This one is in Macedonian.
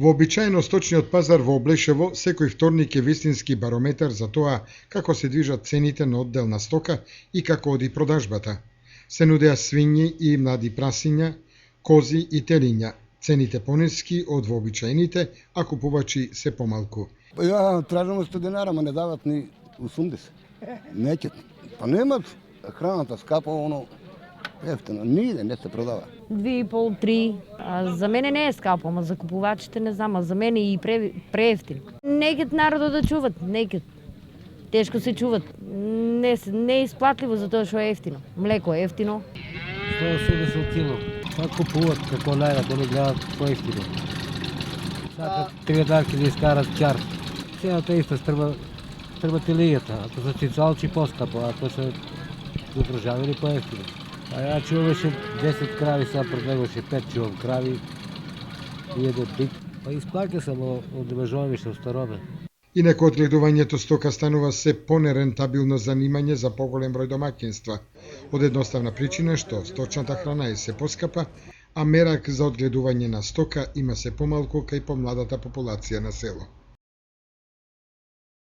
Вообичаено сточниот пазар во Облешево секој вторник е вистински барометар за тоа како се движат цените на одделна стока и како оди продажбата. Се нудеа свињи и млади прасиња, кози и телиња, цените пониски од вообичаените, а купувачи се помалку. Ја тражам 100 dinara, ама не дават ни 80. Неќат. Па немат храната скапа, оно ефтино, ниде не се продава. 2,5-3. За мене не е скапо, ама за купувачите не знам, а за мене и преевтино. Некад народот да чуват, некад. Тешко се чуват. Не е исплатливо за тоа што е ефтино. Млеко е ефтино. 180 кило. Па купуват како најдат, они гледат по-ефтино. Сакат 3 дарки да искарат чар. Цената е иста, треба телијата. Ако се цицалчи поскапо, ако се удржавени по-ефтино. А ја чуваше 10 крави, сега прогледаше 5 чувам крави и еден бик. Па исплаќа се, но одневежуваме што староме. Инаку одгледувањето стока станува се понерентабилно занимање за поголем број домаќинства, од едноставна причина што сточната храна е се поскапа, а мерак за одгледување на стока има се помалку кај помладата популација на село.